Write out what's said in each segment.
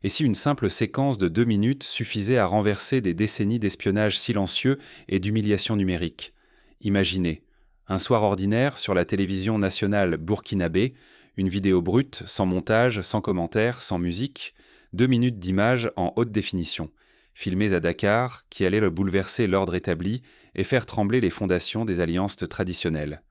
Et si une simple séquence de 2 minutes suffisait à renverser des décennies d'espionnage silencieux et d'humiliation numérique? Imaginez, un soir ordinaire sur la télévision nationale burkinabé, une vidéo brute, sans montage, sans commentaire, sans musique, 2 minutes d'images en haute définition, filmées à Dakar, qui allaient bouleverser l'ordre établi et faire trembler les fondations des alliances traditionnelles.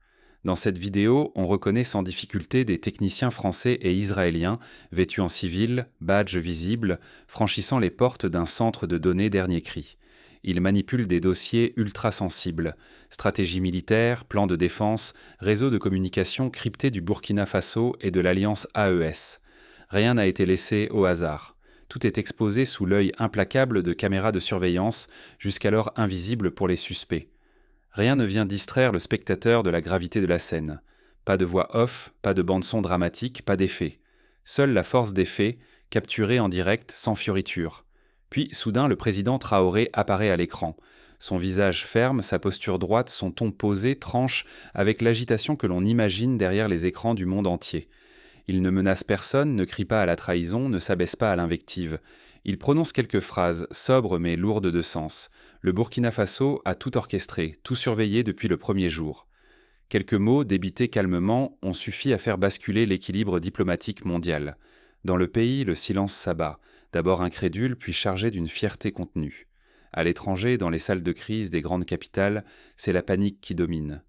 Dans cette vidéo, on reconnaît sans difficulté des techniciens français et israéliens, vêtus en civil, badges visibles, franchissant les portes d'un centre de données dernier cri. Ils manipulent des dossiers ultra sensibles, stratégie militaire, plan de défense, réseau de communication crypté du Burkina Faso et de l'alliance AES. Rien n'a été laissé au hasard. Tout est exposé sous l'œil implacable de caméras de surveillance, jusqu'alors invisibles pour les suspects. Rien ne vient distraire le spectateur de la gravité de la scène. Pas de voix off, pas de bande-son dramatique, pas d'effet. Seule la force des faits, capturée en direct, sans fioriture. Puis, soudain, le président Traoré apparaît à l'écran. Son visage ferme, sa posture droite, son ton posé tranche avec l'agitation que l'on imagine derrière les écrans du monde entier. Il ne menace personne, ne crie pas à la trahison, ne s'abaisse pas à l'invective. Il prononce quelques phrases, sobres mais lourdes de sens. Le Burkina Faso a tout orchestré, tout surveillé depuis le premier jour. Quelques mots, débités calmement, ont suffi à faire basculer l'équilibre diplomatique mondial. Dans le pays, le silence s'abat, d'abord incrédule, puis chargé d'une fierté contenue. À l'étranger, dans les salles de crise des grandes capitales, c'est la panique qui domine.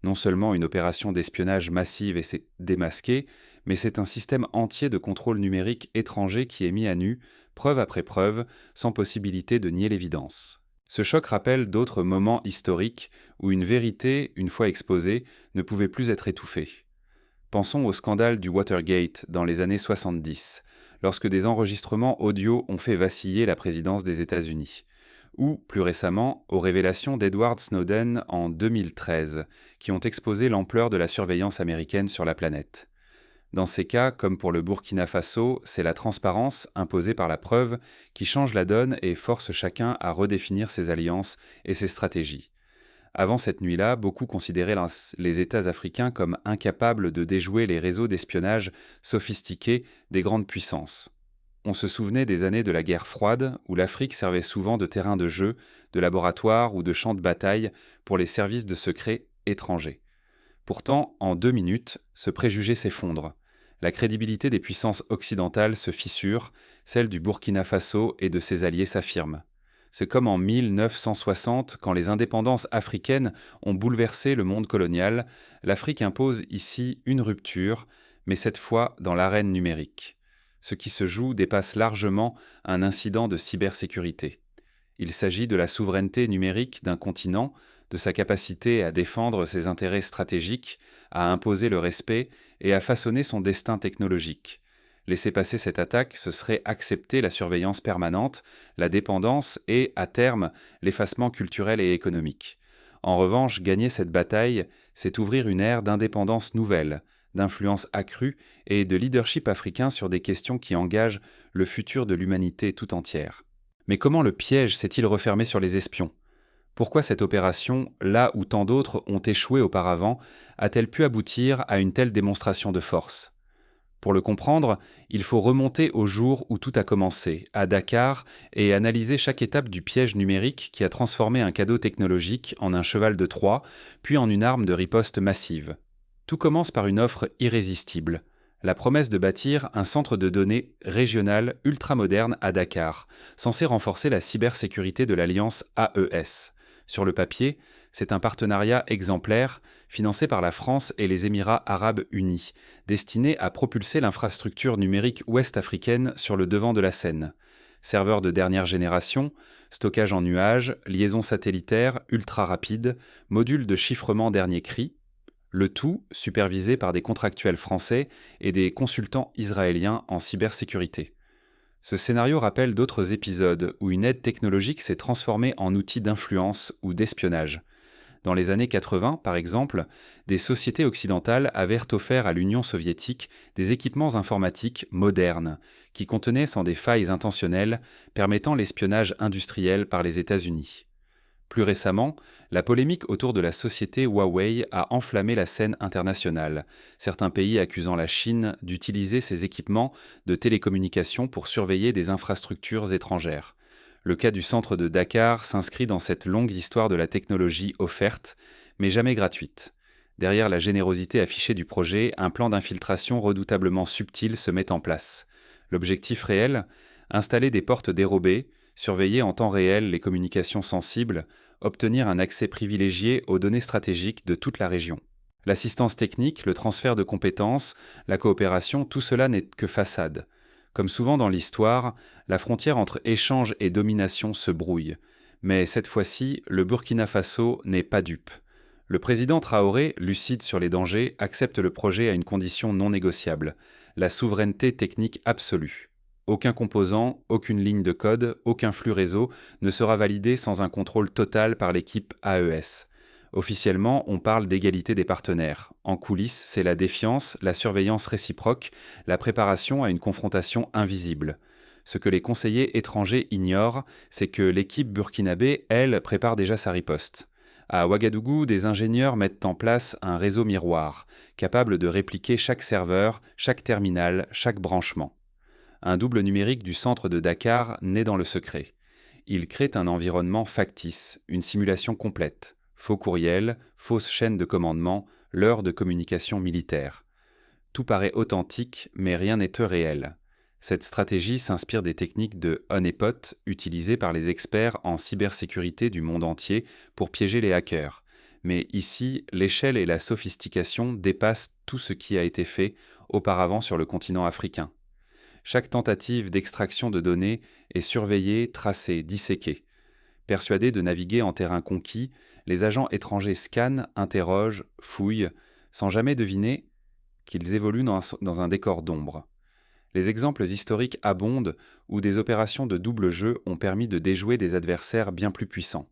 Non seulement une opération d'espionnage massive et c'est démasquée, mais c'est un système entier de contrôle numérique étranger qui est mis à nu, preuve après preuve, sans possibilité de nier l'évidence. Ce choc rappelle d'autres moments historiques où une vérité, une fois exposée, ne pouvait plus être étouffée. Pensons au scandale du Watergate dans les années 70, lorsque des enregistrements audio ont fait vaciller la présidence des États-Unis. Ou, plus récemment, aux révélations d'Edward Snowden en 2013, qui ont exposé l'ampleur de la surveillance américaine sur la planète. Dans ces cas, comme pour le Burkina Faso, c'est la transparence, imposée par la preuve, qui change la donne et force chacun à redéfinir ses alliances et ses stratégies. Avant cette nuit-là, beaucoup considéraient les États africains comme incapables de déjouer les réseaux d'espionnage sophistiqués des grandes puissances. On se souvenait des années de la guerre froide, où l'Afrique servait souvent de terrain de jeu, de laboratoire ou de champ de bataille pour les services de secret étrangers. Pourtant, en 2 minutes, ce préjugé s'effondre. La crédibilité des puissances occidentales se fissure, celle du Burkina Faso et de ses alliés s'affirme. C'est comme en 1960, quand les indépendances africaines ont bouleversé le monde colonial, l'Afrique impose ici une rupture, mais cette fois dans l'arène numérique. Ce qui se joue dépasse largement un incident de cybersécurité. Il s'agit de la souveraineté numérique d'un continent, de sa capacité à défendre ses intérêts stratégiques, à imposer le respect et à façonner son destin technologique. Laisser passer cette attaque, ce serait accepter la surveillance permanente, la dépendance et, à terme, l'effacement culturel et économique. En revanche, gagner cette bataille, c'est ouvrir une ère d'indépendance nouvelle, d'influence accrue et de leadership africain sur des questions qui engagent le futur de l'humanité tout entière. Mais comment le piège s'est-il refermé sur les espions ? Pourquoi cette opération, là où tant d'autres ont échoué auparavant, a-t-elle pu aboutir à une telle démonstration de force ? Pour le comprendre, il faut remonter au jour où tout a commencé, à Dakar, et analyser chaque étape du piège numérique qui a transformé un cadeau technologique en un cheval de Troie, puis en une arme de riposte massive. Tout commence par une offre irrésistible, la promesse de bâtir un centre de données régional ultramoderne à Dakar, censé renforcer la cybersécurité de l'alliance AES. Sur le papier, c'est un partenariat exemplaire, financé par la France et les Émirats arabes unis, destiné à propulser l'infrastructure numérique ouest-africaine sur le devant de la scène. Serveurs de dernière génération, stockage en nuage, liaison satellitaire ultra rapide, module de chiffrement dernier cri, le tout supervisé par des contractuels français et des consultants israéliens en cybersécurité. Ce scénario rappelle d'autres épisodes où une aide technologique s'est transformée en outil d'influence ou d'espionnage. Dans les années 80, par exemple, des sociétés occidentales avaient offert à l'Union soviétique des équipements informatiques modernes qui contenaient sans des failles intentionnelles permettant l'espionnage industriel par les États-Unis. Plus récemment, la polémique autour de la société Huawei a enflammé la scène internationale, certains pays accusant la Chine d'utiliser ses équipements de télécommunications pour surveiller des infrastructures étrangères. Le cas du centre de Dakar s'inscrit dans cette longue histoire de la technologie offerte, mais jamais gratuite. Derrière la générosité affichée du projet, un plan d'infiltration redoutablement subtil se met en place. L'objectif réel ? Installer des portes dérobées, surveiller en temps réel les communications sensibles, obtenir un accès privilégié aux données stratégiques de toute la région. L'assistance technique, le transfert de compétences, la coopération, tout cela n'est que façade. Comme souvent dans l'histoire, la frontière entre échange et domination se brouille. Mais cette fois-ci, le Burkina Faso n'est pas dupe. Le président Traoré, lucide sur les dangers, accepte le projet à une condition non négociable, la souveraineté technique absolue. Aucun composant, aucune ligne de code, aucun flux réseau ne sera validé sans un contrôle total par l'équipe AES. Officiellement, on parle d'égalité des partenaires. En coulisses, c'est la défiance, la surveillance réciproque, la préparation à une confrontation invisible. Ce que les conseillers étrangers ignorent, c'est que l'équipe burkinabé, elle, prépare déjà sa riposte. À Ouagadougou, des ingénieurs mettent en place un réseau miroir, capable de répliquer chaque serveur, chaque terminal, chaque branchement. Un double numérique du centre de Dakar naît dans le secret. Il crée un environnement factice, une simulation complète. Faux courriel, fausse chaîne de commandement, l'heure de communication militaire. Tout paraît authentique, mais rien n'est réel. Cette stratégie s'inspire des techniques de honeypot utilisées par les experts en cybersécurité du monde entier pour piéger les hackers. Mais ici, l'échelle et la sophistication dépassent tout ce qui a été fait auparavant sur le continent africain. Chaque tentative d'extraction de données est surveillée, tracée, disséquée. Persuadés de naviguer en terrain conquis, les agents étrangers scannent, interrogent, fouillent, sans jamais deviner qu'ils évoluent dans un décor d'ombre. Les exemples historiques abondent où des opérations de double jeu ont permis de déjouer des adversaires bien plus puissants.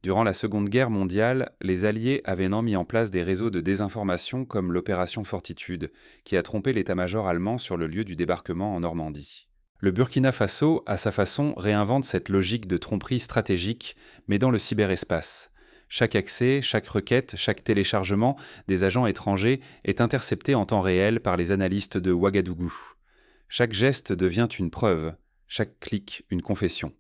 Durant la Seconde Guerre mondiale, les Alliés avaient mis en place des réseaux de désinformation comme l'opération Fortitude, qui a trompé l'état-major allemand sur le lieu du débarquement en Normandie. Le Burkina Faso, à sa façon, réinvente cette logique de tromperie stratégique, mais dans le cyberespace. Chaque accès, chaque requête, chaque téléchargement des agents étrangers est intercepté en temps réel par les analystes de Ouagadougou. Chaque geste devient une preuve, chaque clic une confession.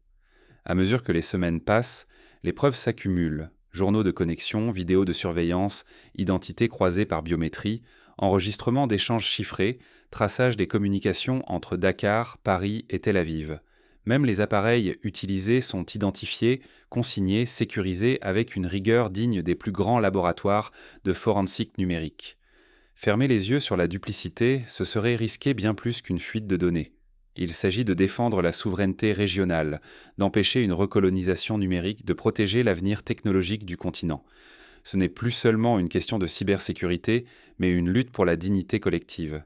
À mesure que les semaines passent, les preuves s'accumulent. Journaux de connexion, vidéos de surveillance, identités croisées par biométrie, enregistrements d'échanges chiffrés, traçage des communications entre Dakar, Paris et Tel Aviv. Même les appareils utilisés sont identifiés, consignés, sécurisés avec une rigueur digne des plus grands laboratoires de forensique numérique. Fermer les yeux sur la duplicité, ce serait risquer bien plus qu'une fuite de données. Il s'agit de défendre la souveraineté régionale, d'empêcher une recolonisation numérique, de protéger l'avenir technologique du continent. Ce n'est plus seulement une question de cybersécurité, mais une lutte pour la dignité collective.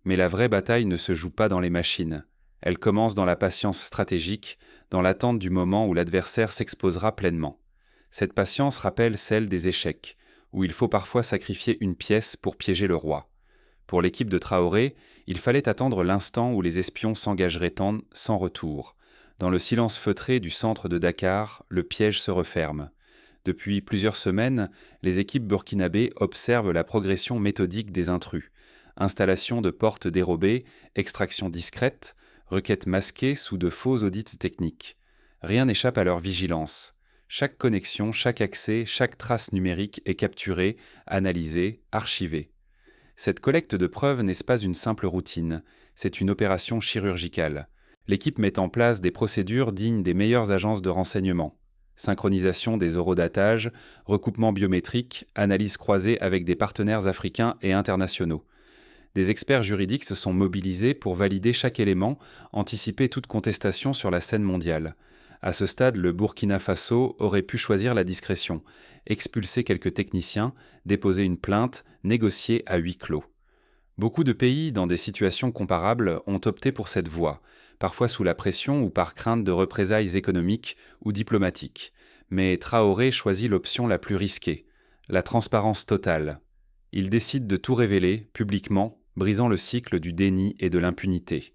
Mais la vraie bataille ne se joue pas dans les machines. Elle commence dans la patience stratégique, dans l'attente du moment où l'adversaire s'exposera pleinement. Cette patience rappelle celle des échecs, où il faut parfois sacrifier une pièce pour piéger le roi. Pour l'équipe de Traoré, il fallait attendre l'instant où les espions s'engageraient sans retour. Dans le silence feutré du centre de Dakar, le piège se referme. Depuis plusieurs semaines, les équipes burkinabées observent la progression méthodique des intrus. Installation de portes dérobées, extraction discrète, requêtes masquées sous de faux audits techniques. Rien n'échappe à leur vigilance. Chaque connexion, chaque accès, chaque trace numérique est capturée, analysée, archivée. Cette collecte de preuves n'est pas une simple routine, c'est une opération chirurgicale. L'équipe met en place des procédures dignes des meilleures agences de renseignement. Synchronisation des horodatages, recoupement biométrique, analyse croisée avec des partenaires africains et internationaux. Des experts juridiques se sont mobilisés pour valider chaque élément, anticiper toute contestation sur la scène mondiale. À ce stade, le Burkina Faso aurait pu choisir la discrétion, expulser quelques techniciens, déposer une plainte, négocier à huis clos. Beaucoup de pays, dans des situations comparables, ont opté pour cette voie, parfois sous la pression ou par crainte de représailles économiques ou diplomatiques. Mais Traoré choisit l'option la plus risquée, la transparence totale. Il décide de tout révéler, publiquement, brisant le cycle du déni et de l'impunité.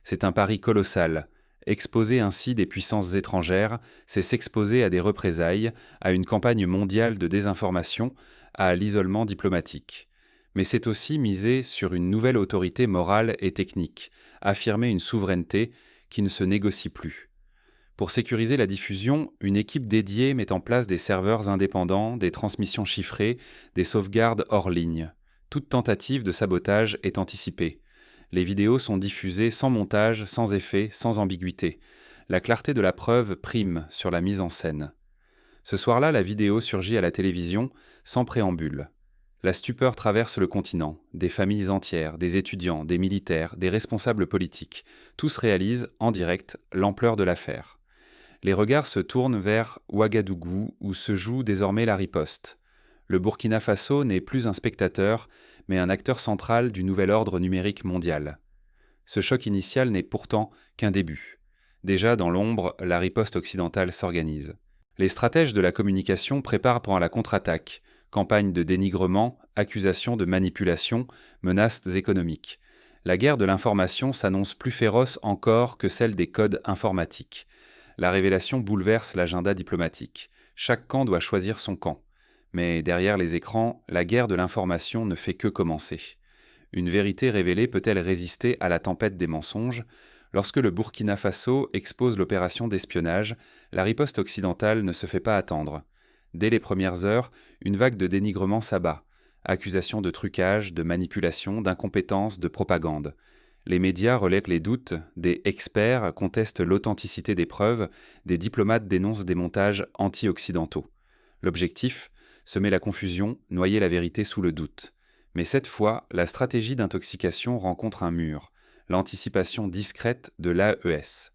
C'est un pari colossal. Exposer ainsi des puissances étrangères, c'est s'exposer à des représailles, à une campagne mondiale de désinformation, à l'isolement diplomatique. Mais c'est aussi miser sur une nouvelle autorité morale et technique, affirmer une souveraineté qui ne se négocie plus. Pour sécuriser la diffusion, une équipe dédiée met en place des serveurs indépendants, des transmissions chiffrées, des sauvegardes hors ligne. Toute tentative de sabotage est anticipée. Les vidéos sont diffusées sans montage, sans effet, sans ambiguïté. La clarté de la preuve prime sur la mise en scène. Ce soir-là, la vidéo surgit à la télévision, sans préambule. La stupeur traverse le continent, des familles entières, des étudiants, des militaires, des responsables politiques. Tous réalisent, en direct, l'ampleur de l'affaire. Les regards se tournent vers Ouagadougou, où se joue désormais la riposte. Le Burkina Faso n'est plus un spectateur, mais un acteur central du nouvel ordre numérique mondial. Ce choc initial n'est pourtant qu'un début. Déjà dans l'ombre, la riposte occidentale s'organise. Les stratèges de la communication préparent pour la contre-attaque, campagne de dénigrement, accusations de manipulation, menaces économiques. La guerre de l'information s'annonce plus féroce encore que celle des codes informatiques. La révélation bouleverse l'agenda diplomatique. Chaque camp doit choisir son camp. Mais derrière les écrans, la guerre de l'information ne fait que commencer. Une vérité révélée peut-elle résister à la tempête des mensonges ? Lorsque le Burkina Faso expose l'opération d'espionnage, la riposte occidentale ne se fait pas attendre. Dès les premières heures, une vague de dénigrement s'abat. Accusations de trucage, de manipulation, d'incompétence, de propagande. Les médias relaient les doutes, des experts contestent l'authenticité des preuves, des diplomates dénoncent des montages anti-occidentaux. L'objectif ? Semer la confusion, noyer la vérité sous le doute. Mais cette fois, la stratégie d'intoxication rencontre un mur, l'anticipation discrète de l'AES.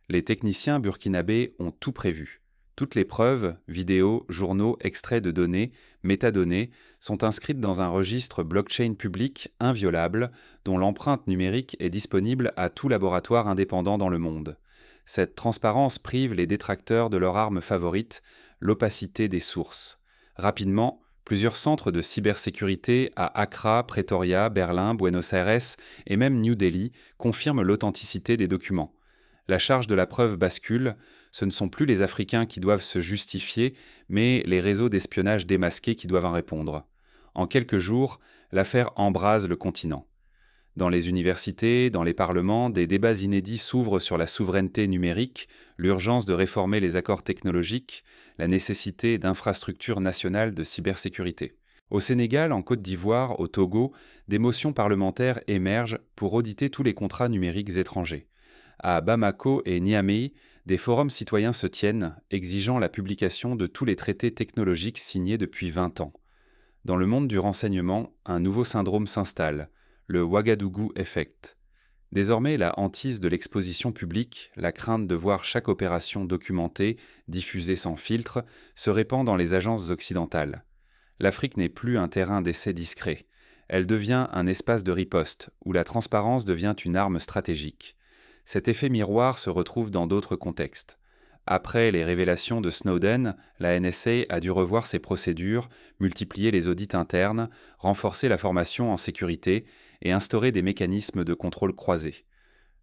Les techniciens burkinabés ont tout prévu. Toutes les preuves, vidéos, journaux, extraits de données, métadonnées, sont inscrites dans un registre blockchain public inviolable dont l'empreinte numérique est disponible à tout laboratoire indépendant dans le monde. Cette transparence prive les détracteurs de leur arme favorite, l'opacité des sources. Rapidement, plusieurs centres de cybersécurité à Accra, Pretoria, Berlin, Buenos Aires et même New Delhi confirment l'authenticité des documents. La charge de la preuve bascule, ce ne sont plus les Africains qui doivent se justifier, mais les réseaux d'espionnage démasqués qui doivent en répondre. En quelques jours, l'affaire embrase le continent. Dans les universités, dans les parlements, des débats inédits s'ouvrent sur la souveraineté numérique, l'urgence de réformer les accords technologiques, la nécessité d'infrastructures nationales de cybersécurité. Au Sénégal, en Côte d'Ivoire, au Togo, des motions parlementaires émergent pour auditer tous les contrats numériques étrangers. À Bamako et Niamey, des forums citoyens se tiennent, exigeant la publication de tous les traités technologiques signés depuis 20 ans. Dans le monde du renseignement, un nouveau syndrome s'installe, le Ouagadougou Effect. Désormais, la hantise de l'exposition publique, la crainte de voir chaque opération documentée, diffusée sans filtre, se répand dans les agences occidentales. L'Afrique n'est plus un terrain d'essai discret. Elle devient un espace de riposte, où la transparence devient une arme stratégique. Cet effet miroir se retrouve dans d'autres contextes. Après les révélations de Snowden, la NSA a dû revoir ses procédures, multiplier les audits internes, renforcer la formation en sécurité et instaurer des mécanismes de contrôle croisés.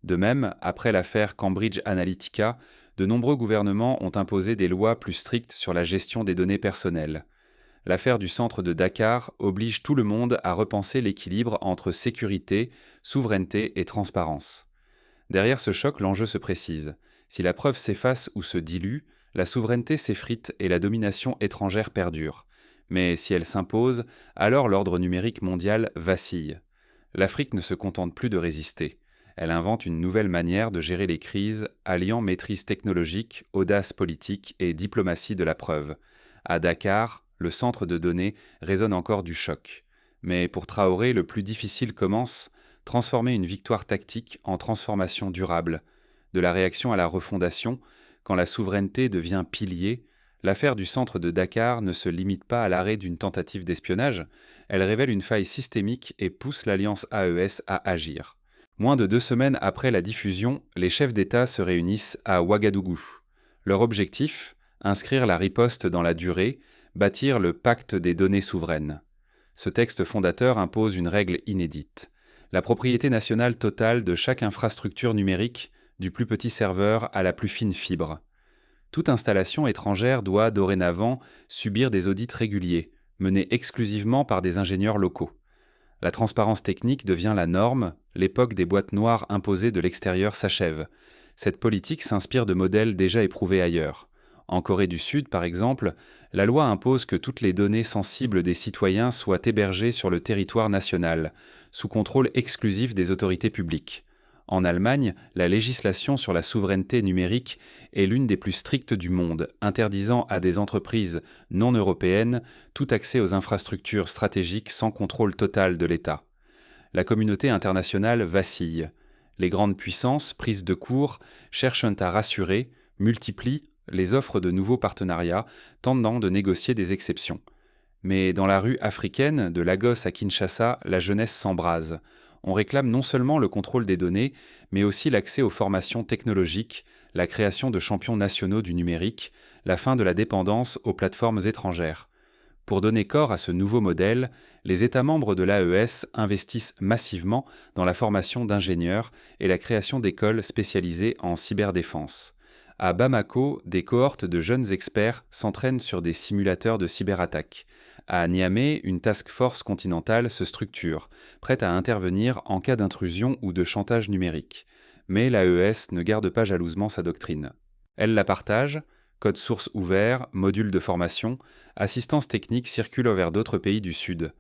De même, après l'affaire Cambridge Analytica, de nombreux gouvernements ont imposé des lois plus strictes sur la gestion des données personnelles. L'affaire du centre de Dakar oblige tout le monde à repenser l'équilibre entre sécurité, souveraineté et transparence. Derrière ce choc, l'enjeu se précise. Si la preuve s'efface ou se dilue, la souveraineté s'effrite et la domination étrangère perdure. Mais si elle s'impose, alors l'ordre numérique mondial vacille. L'Afrique ne se contente plus de résister. Elle invente une nouvelle manière de gérer les crises, alliant maîtrise technologique, audace politique et diplomatie de la preuve. À Dakar, le centre de données résonne encore du choc. Mais pour Traoré, le plus difficile commence, transformer une victoire tactique en transformation durable. De la réaction à la refondation, quand la souveraineté devient pilier, l'affaire du centre de Dakar ne se limite pas à l'arrêt d'une tentative d'espionnage, elle révèle une faille systémique et pousse l'alliance AES à agir. Moins de 2 semaines après la diffusion, les chefs d'État se réunissent à Ouagadougou. Leur objectif ? Inscrire la riposte dans la durée, bâtir le pacte des données souveraines. Ce texte fondateur impose une règle inédite. La propriété nationale totale de chaque infrastructure numérique, du plus petit serveur à la plus fine fibre. Toute installation étrangère doit dorénavant subir des audits réguliers, menés exclusivement par des ingénieurs locaux. La transparence technique devient la norme, l'époque des boîtes noires imposées de l'extérieur s'achève. Cette politique s'inspire de modèles déjà éprouvés ailleurs. En Corée du Sud, par exemple, la loi impose que toutes les données sensibles des citoyens soient hébergées sur le territoire national, sous contrôle exclusif des autorités publiques. En Allemagne, la législation sur la souveraineté numérique est l'une des plus strictes du monde, interdisant à des entreprises non européennes tout accès aux infrastructures stratégiques sans contrôle total de l'État. La communauté internationale vacille. Les grandes puissances, prises de court, cherchent à rassurer, multiplient les offres de nouveaux partenariats, tentant de négocier des exceptions. Mais dans la rue africaine, de Lagos à Kinshasa, la jeunesse s'embrase. On réclame non seulement le contrôle des données, mais aussi l'accès aux formations technologiques, la création de champions nationaux du numérique, la fin de la dépendance aux plateformes étrangères. Pour donner corps à ce nouveau modèle, les États membres de l'AES investissent massivement dans la formation d'ingénieurs et la création d'écoles spécialisées en cyberdéfense. À Bamako, des cohortes de jeunes experts s'entraînent sur des simulateurs de cyberattaques. À Niamey, une task force continentale se structure, prête à intervenir en cas d'intrusion ou de chantage numérique. Mais l'AES ne garde pas jalousement sa doctrine. Elle la partage, code source ouvert, module de formation, assistance technique circule vers d'autres pays du Sud.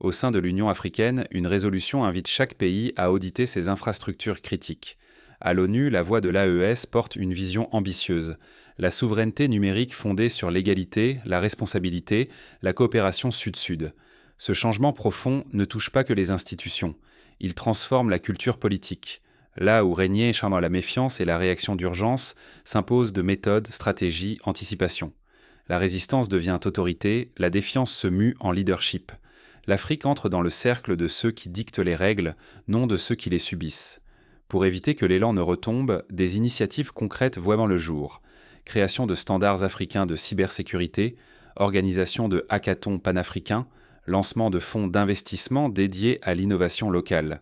Au sein de l'Union africaine, une résolution invite chaque pays à auditer ses infrastructures critiques. À l'ONU, la voix de l'AES porte une vision ambitieuse. La souveraineté numérique fondée sur l'égalité, la responsabilité, la coopération sud-sud. Ce changement profond ne touche pas que les institutions. Il transforme la culture politique. Là où régnait la méfiance et la réaction d'urgence, s'imposent de méthodes, stratégies, anticipation. La résistance devient autorité, la défiance se mue en leadership. L'Afrique entre dans le cercle de ceux qui dictent les règles, non de ceux qui les subissent. Pour éviter que l'élan ne retombe, des initiatives concrètes voient le jour. Création de standards africains de cybersécurité, organisation de hackathons panafricains, lancement de fonds d'investissement dédiés à l'innovation locale.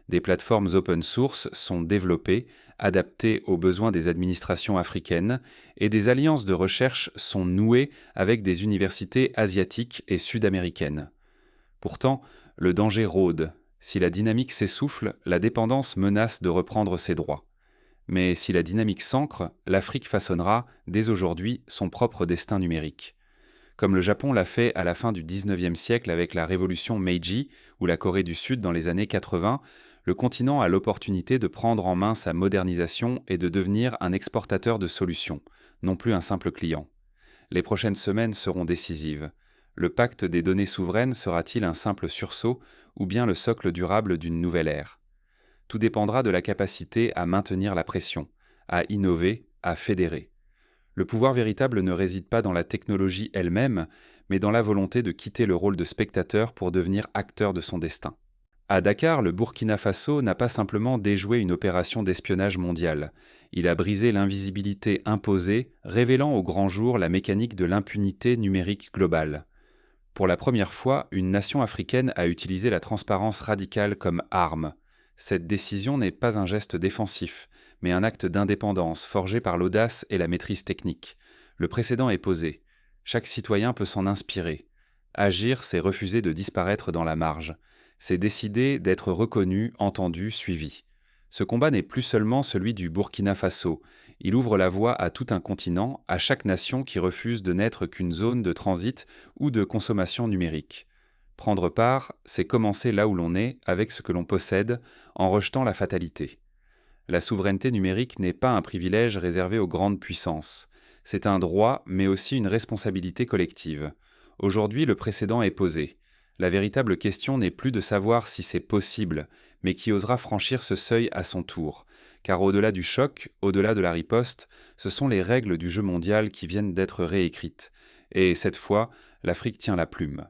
Des plateformes open source sont développées, adaptées aux besoins des administrations africaines, et des alliances de recherche sont nouées avec des universités asiatiques et sud-américaines. Pourtant, le danger rôde. Si la dynamique s'essouffle, la dépendance menace de reprendre ses droits. Mais si la dynamique s'ancre, l'Afrique façonnera, dès aujourd'hui, son propre destin numérique. Comme le Japon l'a fait à la fin du XIXe siècle avec la révolution Meiji ou la Corée du Sud dans les années 80, le continent a l'opportunité de prendre en main sa modernisation et de devenir un exportateur de solutions, non plus un simple client. Les prochaines semaines seront décisives. Le pacte des données souveraines sera-t-il un simple sursaut ou bien le socle durable d'une nouvelle ère? Tout dépendra de la capacité à maintenir la pression, à innover, à fédérer. Le pouvoir véritable ne réside pas dans la technologie elle-même, mais dans la volonté de quitter le rôle de spectateur pour devenir acteur de son destin. À Dakar, le Burkina Faso n'a pas simplement déjoué une opération d'espionnage mondial. Il a brisé l'invisibilité imposée, révélant au grand jour la mécanique de l'impunité numérique globale. Pour la première fois, une nation africaine a utilisé la transparence radicale comme arme. Cette décision n'est pas un geste défensif, mais un acte d'indépendance forgé par l'audace et la maîtrise technique. Le précédent est posé. Chaque citoyen peut s'en inspirer. Agir, c'est refuser de disparaître dans la marge. C'est décider d'être reconnu, entendu, suivi. Ce combat n'est plus seulement celui du Burkina Faso. Il ouvre la voie à tout un continent, à chaque nation qui refuse de n'être qu'une zone de transit ou de consommation numérique. Prendre part, c'est commencer là où l'on est, avec ce que l'on possède, en rejetant la fatalité. La souveraineté numérique n'est pas un privilège réservé aux grandes puissances. C'est un droit, mais aussi une responsabilité collective. Aujourd'hui, le précédent est posé. La véritable question n'est plus de savoir si c'est possible, mais qui osera franchir ce seuil à son tour. Car au-delà du choc, au-delà de la riposte, ce sont les règles du jeu mondial qui viennent d'être réécrites. Et cette fois, l'Afrique tient la plume.